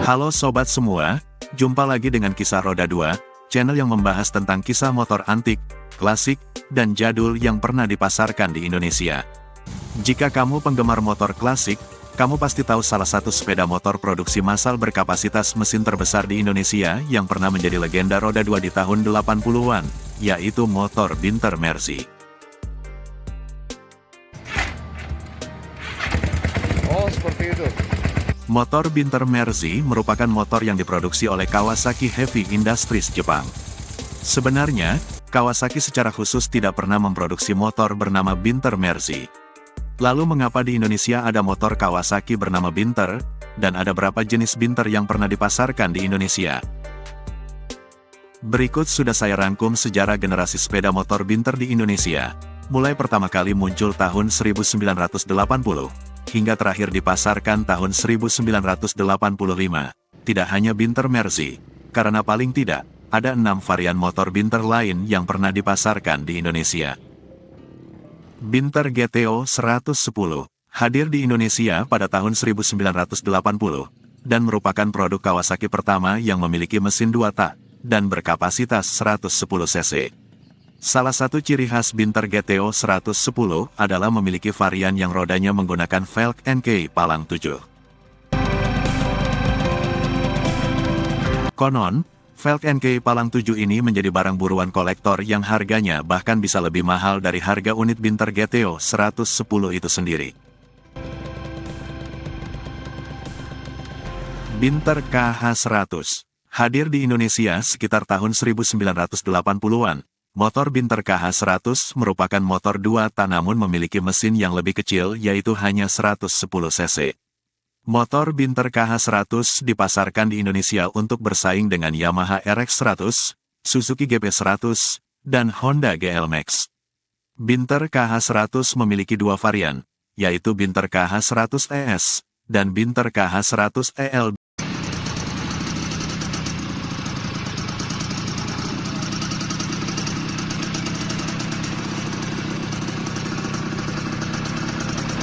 Halo sobat semua, jumpa lagi dengan Kisah Roda 2, channel yang membahas tentang kisah motor antik, klasik, dan jadul yang pernah dipasarkan di Indonesia. Jika kamu penggemar motor klasik, kamu pasti tahu salah satu sepeda motor produksi massal berkapasitas mesin terbesar di Indonesia yang pernah menjadi legenda roda 2 di tahun 80-an, yaitu motor Binter Mercy. Oh, seperti itu. Motor Binter Mercy merupakan motor yang diproduksi oleh Kawasaki Heavy Industries Jepang. Sebenarnya, Kawasaki secara khusus tidak pernah memproduksi motor bernama Binter Mercy. Lalu mengapa di Indonesia ada motor Kawasaki bernama Binter, dan ada berapa jenis Binter yang pernah dipasarkan di Indonesia? Berikut sudah saya rangkum sejarah generasi sepeda motor Binter di Indonesia, mulai pertama kali muncul tahun 1980. Hingga terakhir dipasarkan tahun 1985. Tidak hanya Binter Mercy, karena paling tidak, ada 6 varian motor Binter lain yang pernah dipasarkan di Indonesia. Binter GTO 110 hadir di Indonesia pada tahun 1980, dan merupakan produk Kawasaki pertama yang memiliki mesin 2 tak, dan berkapasitas 110 cc. Salah satu ciri khas Binter GTO 110 adalah memiliki varian yang rodanya menggunakan velg NK Palang 7. Konon, velg NK Palang 7 ini menjadi barang buruan kolektor yang harganya bahkan bisa lebih mahal dari harga unit Binter GTO 110 itu sendiri. Binter KH100 hadir di Indonesia sekitar tahun 1980-an. Motor Binter KH100 merupakan motor 2 tak namun memiliki mesin yang lebih kecil yaitu hanya 110 cc. Motor Binter KH100 dipasarkan di Indonesia untuk bersaing dengan Yamaha RX100, Suzuki GP100, dan Honda GL Max. Binter KH100 memiliki 2 varian, yaitu Binter KH100 ES dan Binter KH100 EL.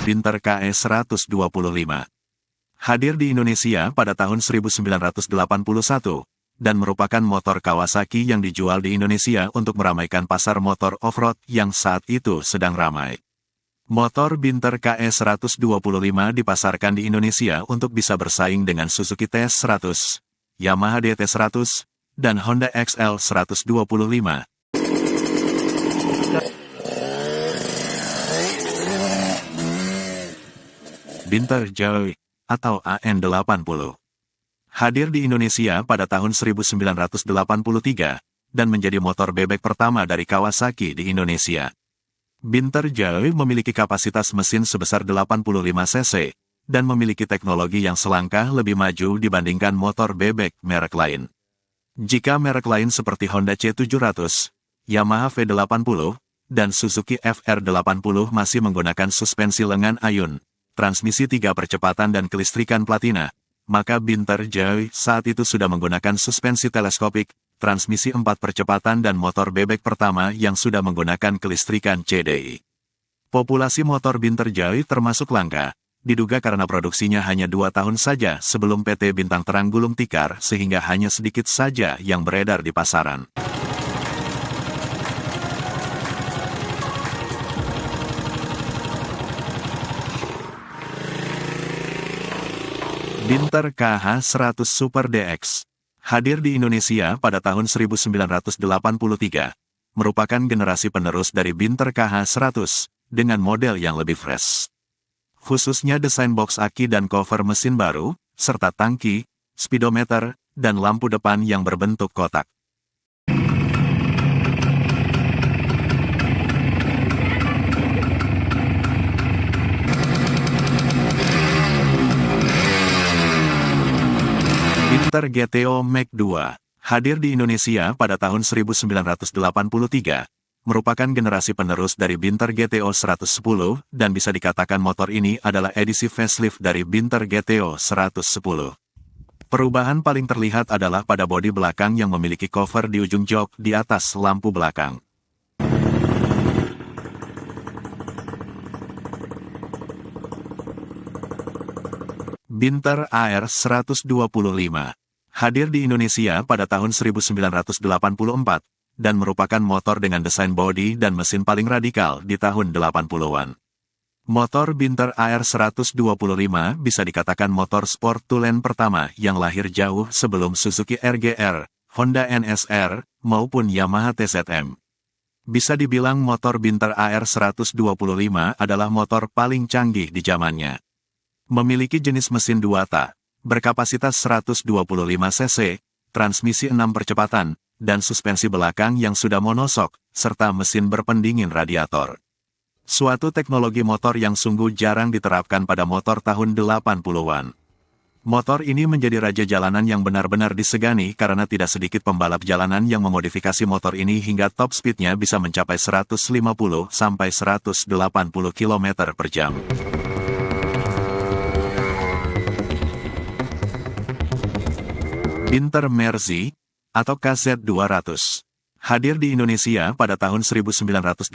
Binter KE125 hadir di Indonesia pada tahun 1981, dan merupakan motor Kawasaki yang dijual di Indonesia untuk meramaikan pasar motor off-road yang saat itu sedang ramai. Motor Binter KE125 dipasarkan di Indonesia untuk bisa bersaing dengan Suzuki TS100, Yamaha DT100, dan Honda XL125. Binter Joy, atau AN80, hadir di Indonesia pada tahun 1983, dan menjadi motor bebek pertama dari Kawasaki di Indonesia. Binter Joy memiliki kapasitas mesin sebesar 85 cc, dan memiliki teknologi yang selangkah lebih maju dibandingkan motor bebek merek lain. Jika merek lain seperti Honda C700, Yamaha V80, dan Suzuki FR80 masih menggunakan suspensi lengan ayun, transmisi 3 percepatan dan kelistrikan platina, maka Binter Joy saat itu sudah menggunakan suspensi teleskopik, transmisi 4 percepatan dan motor bebek pertama yang sudah menggunakan kelistrikan CDI. Populasi motor Binter Joy termasuk langka, diduga karena produksinya hanya 2 tahun saja sebelum PT Bintang Terang gulung tikar sehingga hanya sedikit saja yang beredar di pasaran. Binter KH100 Super DX hadir di Indonesia pada tahun 1983, merupakan generasi penerus dari Binter KH100 dengan model yang lebih fresh. Khususnya desain box aki dan cover mesin baru, serta tangki, speedometer, dan lampu depan yang berbentuk kotak. Binter GTO Mach 2 hadir di Indonesia pada tahun 1983, merupakan generasi penerus dari Binter GTO 110, dan bisa dikatakan motor ini adalah edisi facelift dari Binter GTO 110. Perubahan paling terlihat adalah pada bodi belakang yang memiliki cover di ujung jok di atas lampu belakang. Binter AR 125 hadir di Indonesia pada tahun 1984 dan merupakan motor dengan desain bodi dan mesin paling radikal di tahun 80-an. Motor Binter AR 125 bisa dikatakan motor sport tulen pertama yang lahir jauh sebelum Suzuki RGR, Honda NSR, maupun Yamaha TZM. Bisa dibilang motor Binter AR 125 adalah motor paling canggih di zamannya. Memiliki jenis mesin 2 tak, berkapasitas 125 cc, transmisi 6 percepatan, dan suspensi belakang yang sudah monosok, serta mesin berpendingin radiator. Suatu teknologi motor yang sungguh jarang diterapkan pada motor tahun 80-an. Motor ini menjadi raja jalanan yang benar-benar disegani karena tidak sedikit pembalap jalanan yang memodifikasi motor ini hingga top speednya bisa mencapai 150-180 km per jam. Binter Mersey, atau KZ200, hadir di Indonesia pada tahun 1980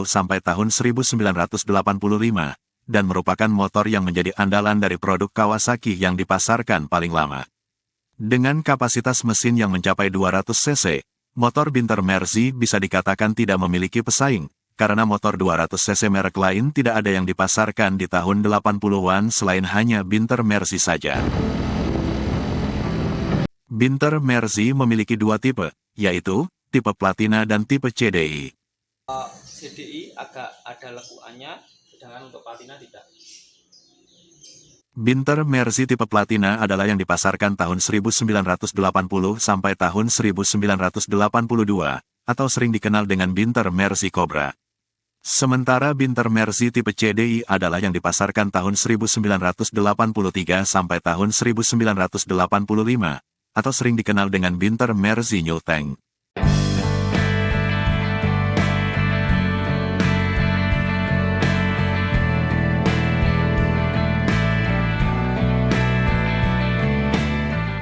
sampai tahun 1985, dan merupakan motor yang menjadi andalan dari produk Kawasaki yang dipasarkan paling lama. Dengan kapasitas mesin yang mencapai 200 cc, motor Binter Mersey bisa dikatakan tidak memiliki pesaing, karena motor 200 cc merek lain tidak ada yang dipasarkan di tahun 80-an selain hanya Binter Mersey saja. Binter Mersey memiliki 2 tipe, yaitu tipe Platina dan tipe CDI. CDI agak ada lekuannya, sedangkan untuk Platina tidak. Binter Mersey tipe Platina adalah yang dipasarkan tahun 1980 sampai tahun 1982, atau sering dikenal dengan Binter Mersey Cobra. Sementara Binter Mersey tipe CDI adalah yang dipasarkan tahun 1983 sampai tahun 1985, atau sering dikenal dengan Binter Mersey New Tank.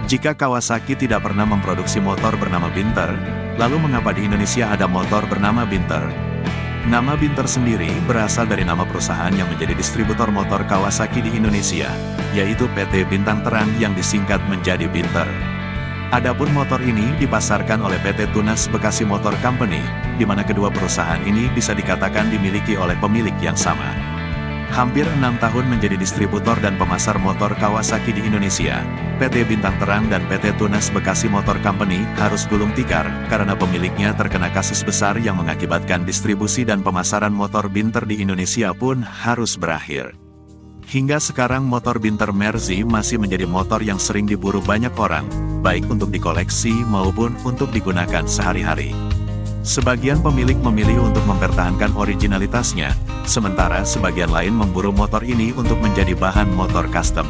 Jika Kawasaki tidak pernah memproduksi motor bernama Binter, lalu mengapa di Indonesia ada motor bernama Binter? Nama Binter sendiri berasal dari nama perusahaan yang menjadi distributor motor Kawasaki di Indonesia, yaitu PT Bintang Terang yang disingkat menjadi Binter. Adapun motor ini dipasarkan oleh PT Tunas Bekasi Motor Company, di mana kedua perusahaan ini bisa dikatakan dimiliki oleh pemilik yang sama. Hampir 6 tahun menjadi distributor dan pemasar motor Kawasaki di Indonesia, PT Bintang Terang dan PT Tunas Bekasi Motor Company harus gulung tikar karena pemiliknya terkena kasus besar yang mengakibatkan distribusi dan pemasaran motor Binter di Indonesia pun harus berakhir. Hingga sekarang motor Binter Mersey masih menjadi motor yang sering diburu banyak orang, baik untuk dikoleksi maupun untuk digunakan sehari-hari. Sebagian pemilik memilih untuk mempertahankan originalitasnya, sementara sebagian lain memburu motor ini untuk menjadi bahan motor custom.